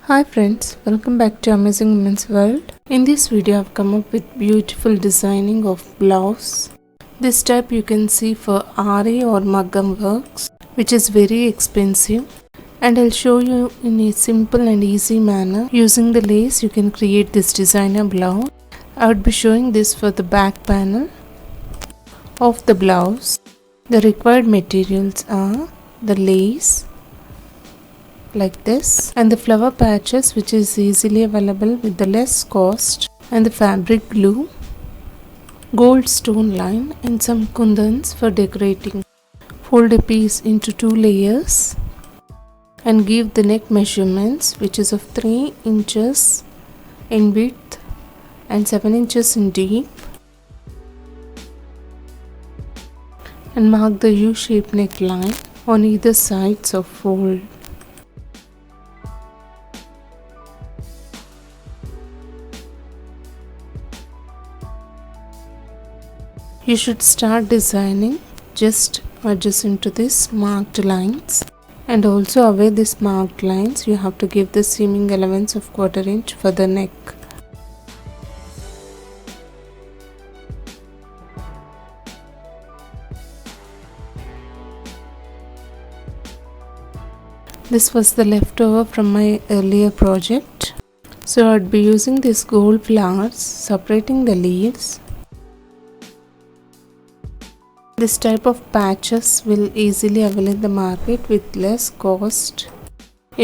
Hi friends, welcome back to Amazing Women's World. In this video I've come up with beautiful designing of blouse. This type you can see for Ari or Maggam works, which is very expensive, and I'll show you in a simple and easy manner. Using the lace you can create this designer blouse. I would be showing this for the back panel of the blouse. The required materials are the lace like this, and the flower patches, which is easily available with the less cost, and the fabric glue, gold stone line, and some kundans for decorating. Fold a piece into 2 layers and give the neck measurements, which is of 3 inches in width and 7 inches in deep, and mark the U-shaped neckline on either sides of fold. You should start designing just adjacent to this marked lines, and also away these marked lines you have to give the seaming allowance of 1/4 inch for the neck. This was the leftover from my earlier project, so I'd be using these gold flowers, separating the leaves. This type of patches will easily avail in the market with less cost.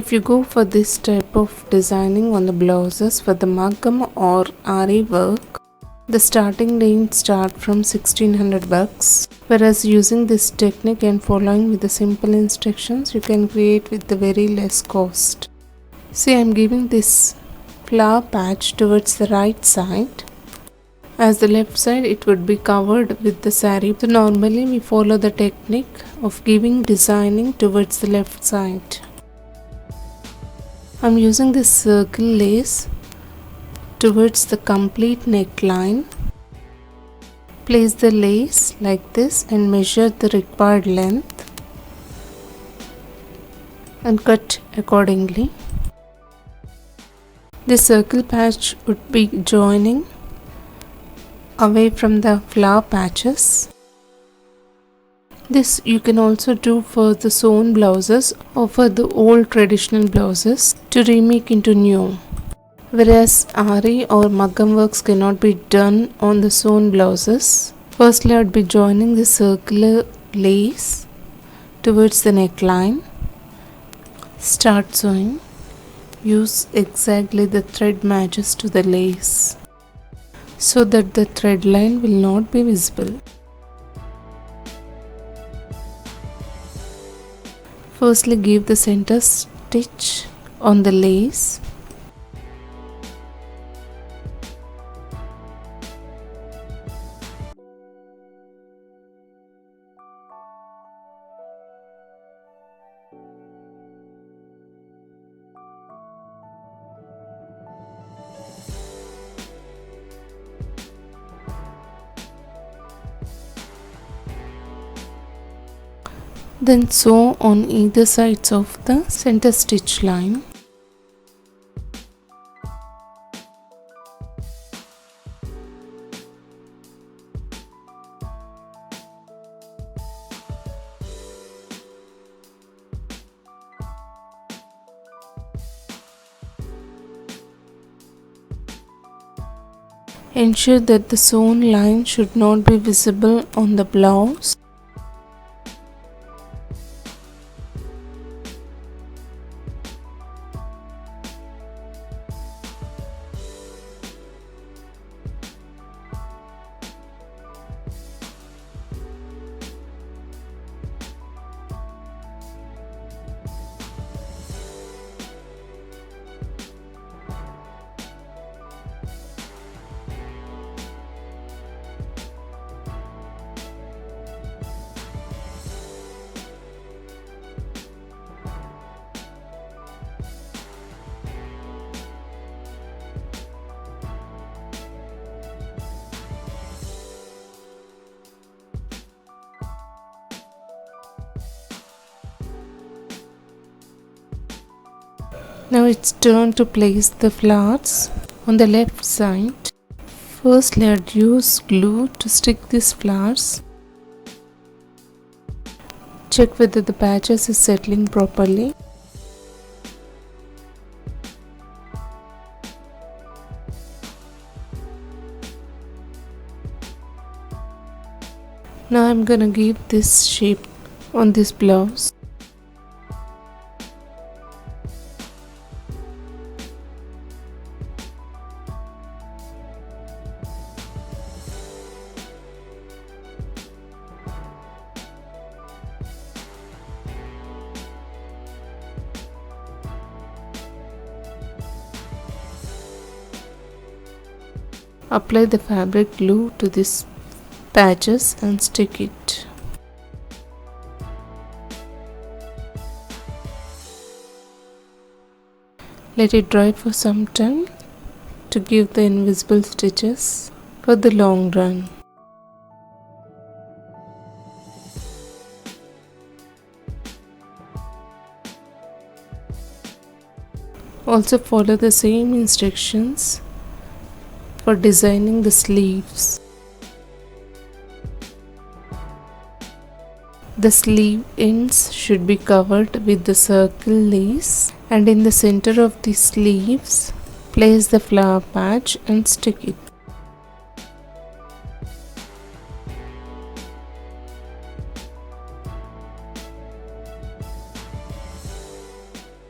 If you go for this type of designing on the blouses for the Maggam or Ari work, the starting range start from 1600 bucks, whereas using this technique and following with the simple instructions you can create with the very less cost. See, I am giving this flower patch towards the right side, as the left side it would be covered with the saree. So normally we follow the technique of giving designing towards the left side. I'm using this circle lace towards the complete neckline. Place the lace like this and measure the required length and cut accordingly. This circle patch would be joining away from the flower patches. This you can also do for the sewn blouses or for the old traditional blouses to remake into new. Whereas Ari or Maggam works cannot be done on the sewn blouses. Firstly, I would be joining the circular lace towards the neckline. Start sewing. Use exactly the thread matches to the lace, so that the thread line will not be visible. Firstly, give the center stitch on the lace. Then sew on either sides of the center stitch line. Ensure that the sewn line should not be visible on the blouse. Now it's turn to place the flowers on the left side. Firstly, I'd use glue to stick these flowers. Check whether the patches is settling properly. Now I'm gonna give this shape on this blouse. Apply the fabric glue to these patches and stick it. Let it dry for some time to give the invisible stitches for the long run. Also follow the same instructions for designing the sleeves. The sleeve ends should be covered with the circle lace, and in the center of the sleeves place the flower patch and stick it.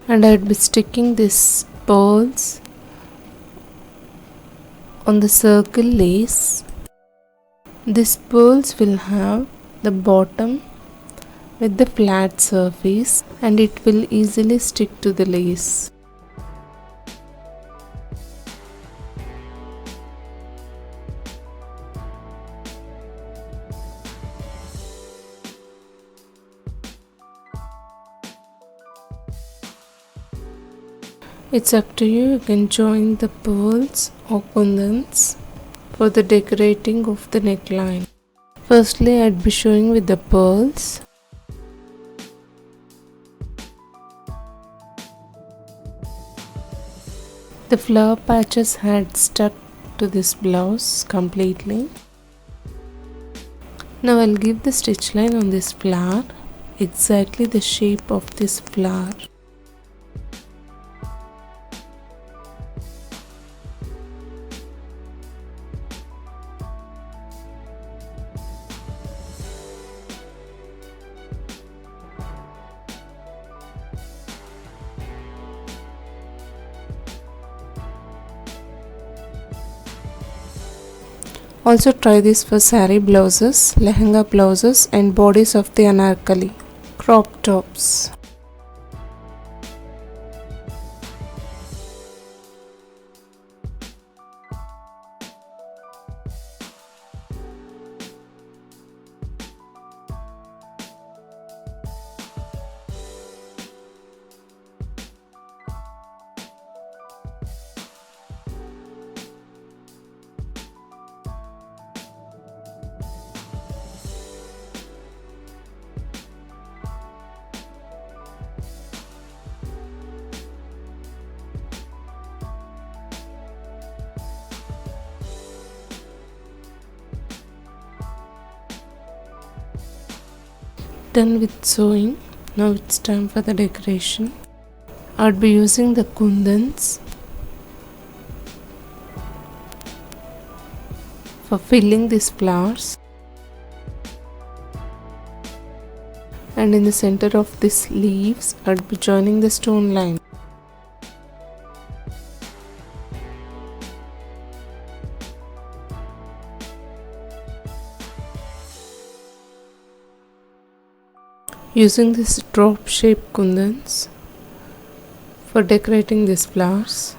And I'd be sticking these pearls on the circle lace. These pearls will have the bottom with the flat surface and it will easily stick to the lace. It's up to you, you can join the pearls or kundans for the decorating of the neckline. Firstly, I'd be showing with the pearls. The flower patches had stuck to this blouse completely. Now I'll give the stitch line on this flower, exactly the shape of this flower. Also try this for saree blouses, lehenga blouses and bodies of the anarkali, crop tops. Done with sewing, now it's time for the decoration. I'd be using the kundans for filling these flowers, and in the center of these leaves I'd be joining the stone line. Using this drop shape kundans for decorating these flowers.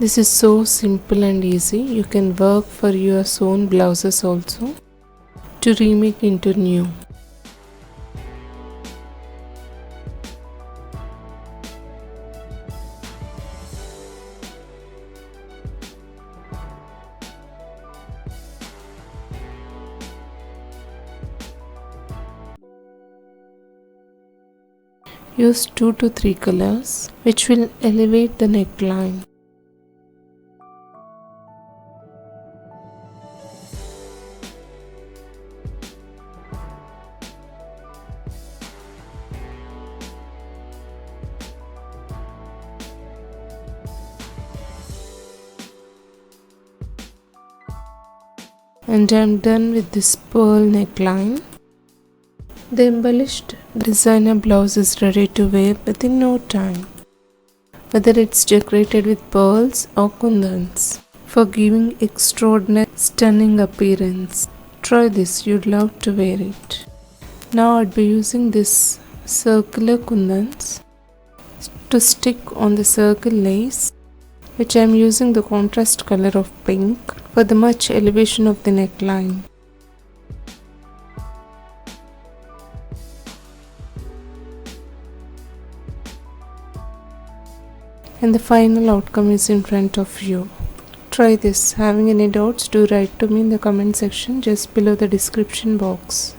This is so simple and easy. You can work for your sewn blouses also. to remake into new. Use 2 to 3 colors which will elevate the neckline. And I am done with this pearl neckline. The embellished designer blouse is ready to wear within no time, whether it's decorated with pearls or kundans, for giving extraordinary stunning appearance. Try this, you'd love to wear it. Now I'd be using this circular kundans to stick on the circle lace, which I am using the contrast color of pink for the much elevation of the neckline. And the final outcome is in front of you. Try this. Having any doubts, do write to me in the comment section just below the description box.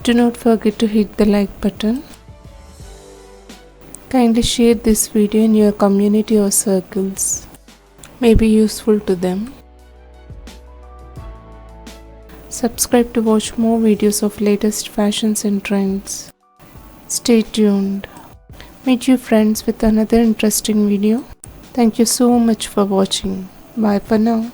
Do not forget to hit the like button. Kindly share this video in your community or circles. May be useful to them. Subscribe to watch more videos of latest fashions and trends. Stay tuned. Meet you friends with another interesting video. Thank you so much for watching. Bye for now.